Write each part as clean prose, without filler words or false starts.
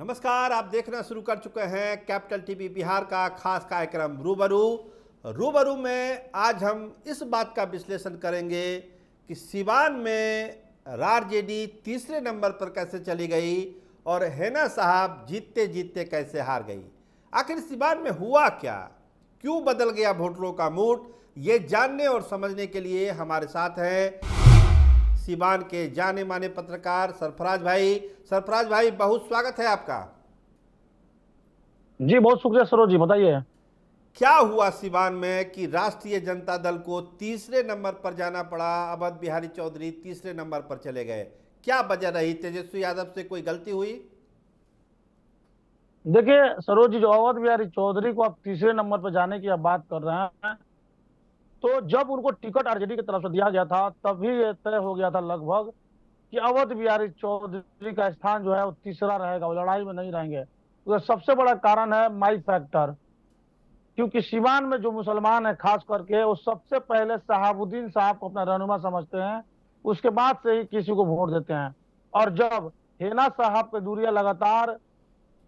नमस्कार, आप देखना शुरू कर चुके हैं कैपिटल टीवी बिहार का खास कार्यक्रम रूबरू में आज हम इस बात का विश्लेषण करेंगे कि सिवान में आरजेडी तीसरे नंबर पर कैसे चली गई और हेना साहब जीतते जीतते कैसे हार गई। आखिर सिवान में हुआ क्या, क्यों बदल गया वोटरों का मूड, ये जानने और समझने के लिए हमारे साथ हैं सिवान के जाने माने पत्रकार सरफराज भाई, बहुत स्वागत है आपका। जी बहुत शुक्रिया सरोज जी, बताइए क्या हुआ सिवान में कि राष्ट्रीय जनता दल को तीसरे नंबर पर जाना पड़ा। अवध बिहारी चौधरी तीसरे नंबर पर चले गए, क्या वजह रही? तेजस्वी यादव से कोई गलती हुई? देखिए सरोज जी, जो अवध बिहारी चौधरी को आप तीसरे नंबर पर जाने की आप बात कर रहे हैं, तो जब उनको टिकट आरजेडी की तरफ से दिया गया था तभी ये तय हो गया था लगभग कि अवध बिहारी चौधरी का स्थान जो है वो तीसरा रहेगा, वो लड़ाई में नहीं रहेंगे। तो सबसे बड़ा कारण है माई फैक्टर, क्योंकि सिवान में जो मुसलमान है खास करके वो सबसे पहले शहाबुद्दीन साहब को अपना रहनुमा समझते हैं, उसके बाद से ही किसी को वोट देते हैं। और जब हेना साहब की दूरियां लगातार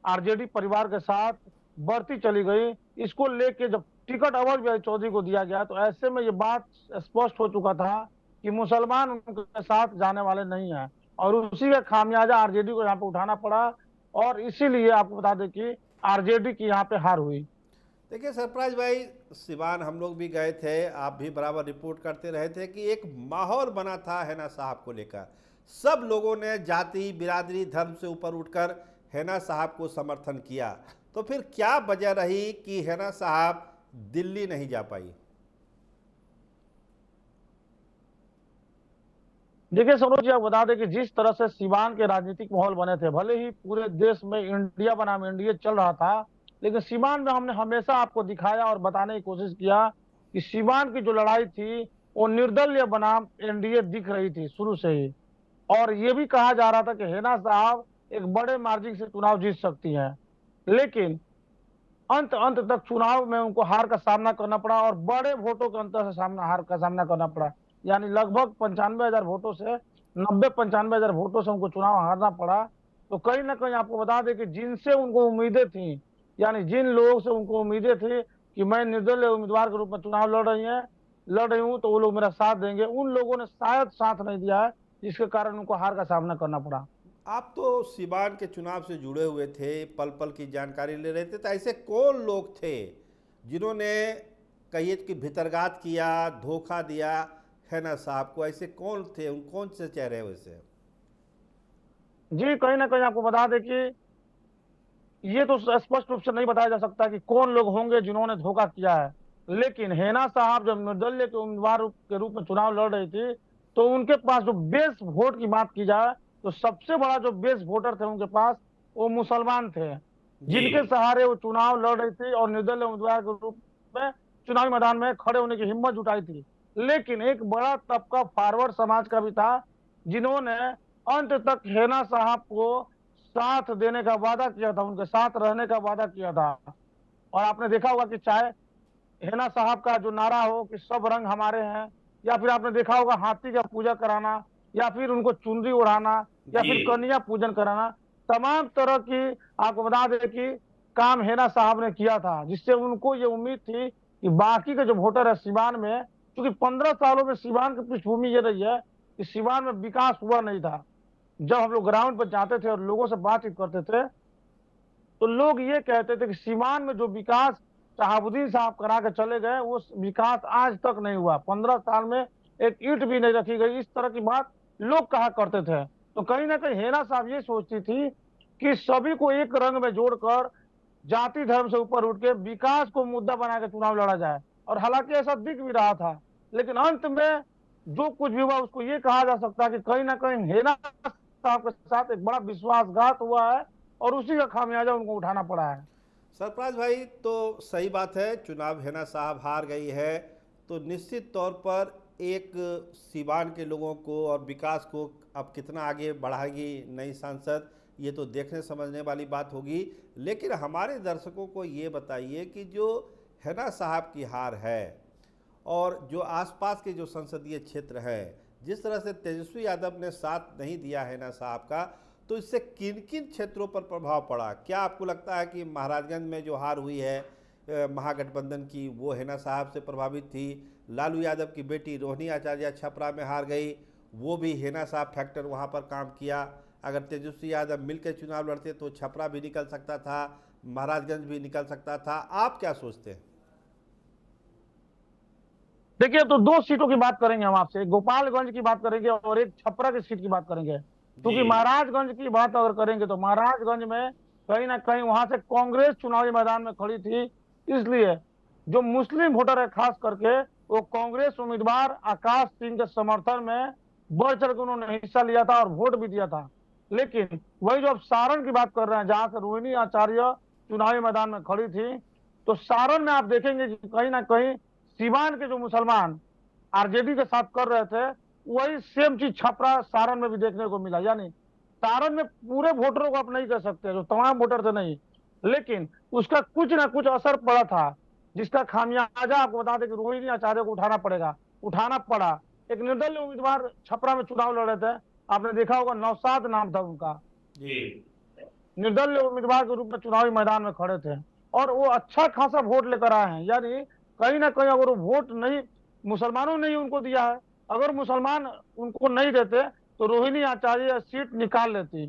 आरजेडी परिवार के साथ बढ़ती चली गई, इसको लेके जब टिकट अवध बिहारी चौधरी को दिया गया तो ऐसे में ये बात स्पष्ट हो चुका था कि मुसलमान उनके साथ जाने वाले नहीं है, और उसी का खामियाजा आरजेडी को यहाँ पे उठाना पड़ा। और इसीलिए आपको बता दें कि आरजेडी की यहाँ पे हार हुई। देखिए सरफराज भाई, सिवान हम लोग भी गए थे, आप भी बराबर रिपोर्ट करते रहे थे कि एक माहौल बना था हेना साहब को लेकर। सब लोगों ने जाति बिरादरी धर्म से ऊपर उठकर हेना साहब को समर्थन किया। तो फिर क्या वजह रही कि हेना साहब दिल्ली नहीं जा पाई? देखिए सरोज जी, आप बता दें कि जिस तरह से सिवान के राजनीतिक माहौल बने थे, भले ही पूरे देश में इंडिया बनाम एनडीए चल रहा था, लेकिन सिवान में हमने हमेशा आपको दिखाया और बताने की कोशिश किया कि सिवान की जो लड़ाई थी वो निर्दलीय बनाम एनडीए दिख रही थी शुरू से ही। और ये भी कहा जा रहा था कि हेना साहब एक बड़े मार्जिन से चुनाव जीत सकती हैं, लेकिन अंत अंत तक चुनाव में उनको हार का सामना करना पड़ा और बड़े वोटों के अंतर से हार का सामना करना पड़ा। यानी लगभग 95,000 वोटों से 90-95,000 वोटों से उनको चुनाव हारना पड़ा। तो कहीं ना कहीं आपको बता दें कि जिनसे उनको उम्मीदें थी, यानी जिन लोगों से उनको उम्मीदें थी कि मैं निर्दलीय उम्मीदवार के रूप में चुनाव लड़ रही हूँ तो वो लोग मेरा साथ देंगे, उन लोगों ने शायद साथ नहीं दिया है, जिसके कारण उनको हार का सामना करना पड़ा। आप तो सिवान के चुनाव से जुड़े हुए थे, पल पल की जानकारी ले रहे थे, तो ऐसे कौन लोग थे जिन्होंने कहिए कि भितरघात किया, धोखा दिया हेना साहब को? ऐसे कौन थे, उन कौन से चेहरे वैसे? जी कहीं ना कहीं आपको बता दें कि ये तो स्पष्ट रूप से नहीं बताया जा सकता कि कौन लोग होंगे जिन्होंने धोखा किया है, लेकिन हेना साहब जब निर्दलीय के उम्मीदवार के रूप में चुनाव लड़ रही थी तो उनके पास जो बेस वोट की बात की जाए तो सबसे बड़ा जो बेस वोटर थे उनके पास वो मुसलमान थे, जी जिनके सहारे वो चुनाव लड़ रही थी और निर्दलीय उम्मीदवार के रूप में चुनावी मैदान में खड़े होने की हिम्मत जुटाई थी। लेकिन एक बड़ा तबका फॉरवर्ड समाज का भी था, जिन्होंने अंत तक हेना साहब को साथ देने का वादा किया था, उनके साथ रहने का वादा किया था। और आपने देखा होगा कि चाहे हेना साहब का जो नारा हो कि सब रंग हमारे हैं, या फिर आपने देखा होगा हाथी का पूजा कराना, या फिर उनको चुनरी उड़ाना, या जी फिर कन्या पूजन कराना, तमाम तरह की आपको बता दें कि काम हेना साहब ने किया था, जिससे उनको ये उम्मीद थी कि बाकी के जो वोटर है सिवान में, क्योंकि 15 सालों में सिवान की पृष्ठभूमि ये रही है कि सिवान में विकास हुआ नहीं था। जब हम लोग ग्राउंड पर जाते थे और लोगों से बातचीत करते थे तो लोग ये कहते थे कि सीवान में जो विकास शहाबुद्दीन साहब करा के चले गए वो विकास आज तक नहीं हुआ, 15 साल में एक ईंट भी नहीं रखी गई, इस तरह की बात लोग कहा करते थे। तो कहीं ना कहीं हेना साहब ये सोचती थी कि सभी को एक रंग में जोड़कर जाति धर्म से ऊपर उठ के विकास को मुद्दा बना के चुनाव लड़ा जाए, और हालांकि ऐसा दिख भी रहा था। लेकिन अंत में जो कुछ भी हुआ उसको ये कहा जा सकता है कि कहीं ना कहीं हेना साहब के साथ एक बड़ा विश्वासघात हुआ है और उसी का खामियाजा उनको उठाना पड़ा है। सरफराज भाई, तो सही बात है, चुनाव हेना साहब हार गई है तो निश्चित तौर पर एक सिवान के लोगों को और विकास को अब कितना आगे बढ़ाएगी नई सांसद, ये तो देखने समझने वाली बात होगी। लेकिन हमारे दर्शकों को ये बताइए कि जो हेना साहब की हार है और जो आसपास के जो संसदीय क्षेत्र है, जिस तरह से तेजस्वी यादव ने साथ नहीं दिया हेना साहब का, तो इससे किन किन क्षेत्रों पर प्रभाव पड़ा? क्या आपको लगता है कि महाराजगंज में जो हार हुई है महागठबंधन की, वो हेना साहब से प्रभावित थी? लालू यादव की बेटी रोहिणी आचार्य छपरा में हार गई, वो भी हेना साहब फैक्टर वहाँ पर काम किया। अगर तेजस्वी यादव मिलकर चुनाव लड़ते तो छपरा भी निकल सकता था, महाराजगंज भी निकल सकता था। आप क्या सोचते हैं? देखिए, तो दो सीटों की बात करेंगे हम आपसे, एक गोपालगंज की बात करेंगे और एक छपरा की सीट की बात करेंगे। क्योंकि महाराजगंज की बात अगर करेंगे तो महाराजगंज में कहीं ना कहीं वहां से कांग्रेस चुनावी मैदान में खड़ी थी, इसलिए जो मुस्लिम वोटर है खास करके वो कांग्रेस उम्मीदवार आकाश सिंह के समर्थन में बढ़ चढ़ के उन्होंने हिस्सा लिया था और वोट भी दिया था। लेकिन वही जो अब सारण की बात कर रहे हैं, जहां से रोहिणी आचार्य चुनावी मैदान में खड़ी थी, तो सारण में आप देखेंगे कि कहीं ना कहीं सीवान के जो मुसलमान आरजेडी के साथ कर रहे थे, वही सेम चीज छपरा सारण में भी देखने को मिला। यानी सारण में पूरे वोटरों को आप नहीं कह सकते, जो तमाम वोटर थे नहीं, लेकिन उसका कुछ ना कुछ असर पड़ा था, जिसका खामियाजा आपको बता दें कि रोहिणी आचार्य को उठाना पड़ेगा, उठाना पड़ा। एक निर्दलीय उम्मीदवार छपरा में चुनाव लड़ रहे थे, आपने देखा होगा, नौशाद नाम था उनका, निर्दलीय उम्मीदवार के रूप में चुनावी मैदान में खड़े थे और वो अच्छा खासा वोट लेकर आए हैं। यानी कहीं ना कहीं अगर वो वोट नहीं, मुसलमानों ने ही उनको दिया है, अगर मुसलमान उनको नहीं देते तो रोहिणी आचार्य सीट निकाल लेती।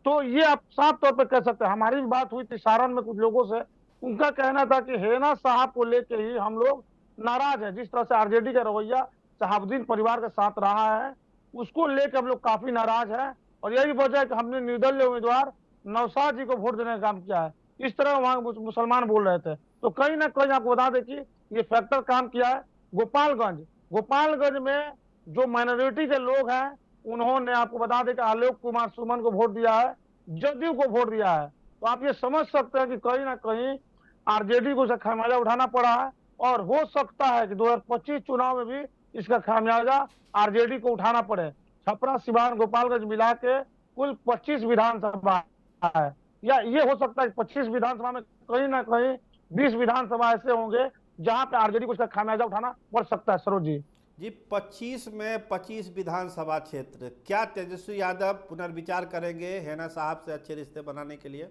तो ये आप साफ तौर पे कह सकते हैं। हमारी भी बात हुई थी सारण में कुछ लोगों से, उनका कहना था कि हेना साहब को लेके ही हम लोग नाराज है, जिस तरह से आरजेडी का रवैया शहाबुद्दीन परिवार के साथ रहा है, उसको लेकर हम लोग काफी नाराज है और यही वजह है कि हमने निर्दलीय उम्मीदवार नौशाद जी को वोट देने का काम किया है। इस तरह वहां मुसलमान बोल रहे थे। तो कहीं ना कहीं आपको बता दें कि ये फैक्टर काम किया है। गोपालगंज में जो माइनॉरिटी के लोग हैं, उन्होंने आपको बता दें कि आलोक कुमार सुमन को वोट दिया है, जदयू को वोट दिया है। तो आप ये समझ सकते हैं कि कहीं ना कहीं आरजेडी को इसका खामियाजा उठाना पड़ा है और हो सकता है कि 2025 चुनाव में भी इसका खामियाजा आरजेडी को उठाना पड़े। छपरा सिवान गोपालगंज मिला के कुल 25 विधानसभा है, या ये हो सकता है 25 विधानसभा में कहीं ना कहीं 20 विधानसभा ऐसे होंगे जहां पे आरजेडी को इसका खामियाजा उठाना पड़ सकता है। सरोज जी, 25 में 25 विधानसभा क्षेत्र, क्या तेजस्वी यादव पुनर्विचार करेंगे हेना साहब से अच्छे रिश्ते बनाने के लिए?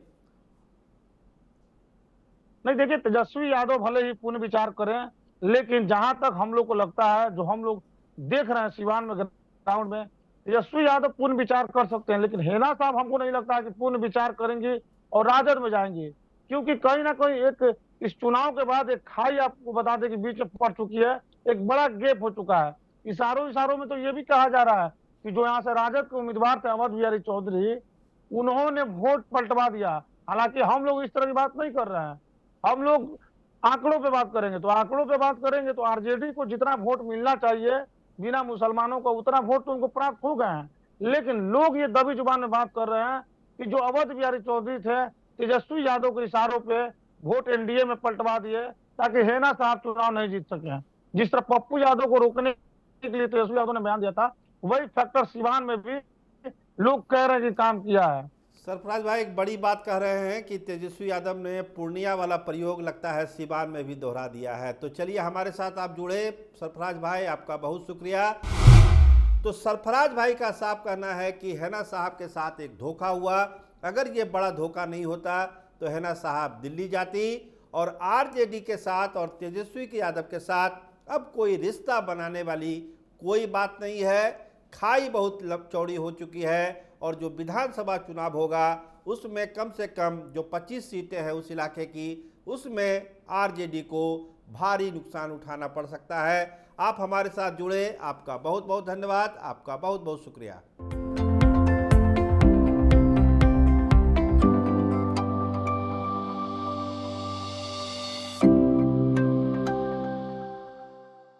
नहीं, देखिए, तेजस्वी यादव भले ही पुनर्विचार करें, लेकिन जहां तक हम लोग को लगता है, जो हम लोग देख रहे हैं सिवान में ग्राउंड में, तेजस्वी यादव पुनर्विचार कर सकते हैं, लेकिन हेना साहब हमको नहीं लगता है कि पुनर्विचार करेंगे और राजद में जाएंगे। क्योंकि कहीं ना कहीं एक इस चुनाव के बाद एक खाई आपको बता दें कि बीच में पड़ चुकी है, एक बड़ा गैप हो चुका है। इशारों में तो ये भी कहा जा रहा है कि जो यहाँ से राजद के उम्मीदवार थे अवध बिहारी चौधरी, उन्होंने वोट पलटवा दिया। हालांकि हम लोग इस तरह की बात नहीं कर रहे हैं, हम लोग आंकड़ों पे बात करेंगे। तो आंकड़ों पे बात करेंगे तो आरजेडी को जितना वोट मिलना चाहिए बिना मुसलमानों को, उतना वोट तो उनको प्राप्त हो गए हैं। लेकिन लोग ये दबी जुबान में बात कर रहे हैं कि जो अवध बिहारी चौधरी थे, तेजस्वी यादव के इशारों पे वोट एनडीए में पलटवा दिए ताकि हेना साहब चुनाव नहीं जीत सके। जिस तरह पप्पू यादव को रोकने के लिए तेजस्वी यादव ने बयान दिया था, वही फैक्टर सिवान में भी लोग कह रहे हैं कि काम किया है। सरफराज भाई एक बड़ी बात कह रहे हैं कि तेजस्वी यादव ने पूर्णिया वाला प्रयोग लगता है सिवान में भी दोहरा दिया है। तो चलिए हमारे साथ आप जुड़े सरफराज भाई, आपका बहुत शुक्रिया। तो सरफराज भाई का साफ कहना है कि हेना साहब के साथ एक धोखा हुआ। अगर ये बड़ा धोखा नहीं होता तो हेना साहब दिल्ली जाती और आरजेडी के साथ और तेजस्वी यादव के साथ अब कोई रिश्ता बनाने वाली कोई बात नहीं है। खाई बहुत चौड़ी हो चुकी है और जो विधानसभा चुनाव होगा उसमें कम से कम जो 25 सीटें हैं उस इलाके की, उसमें आरजेडी को भारी नुकसान उठाना पड़ सकता है। आप हमारे साथ जुड़े, आपका बहुत बहुत धन्यवाद, आपका बहुत बहुत शुक्रिया।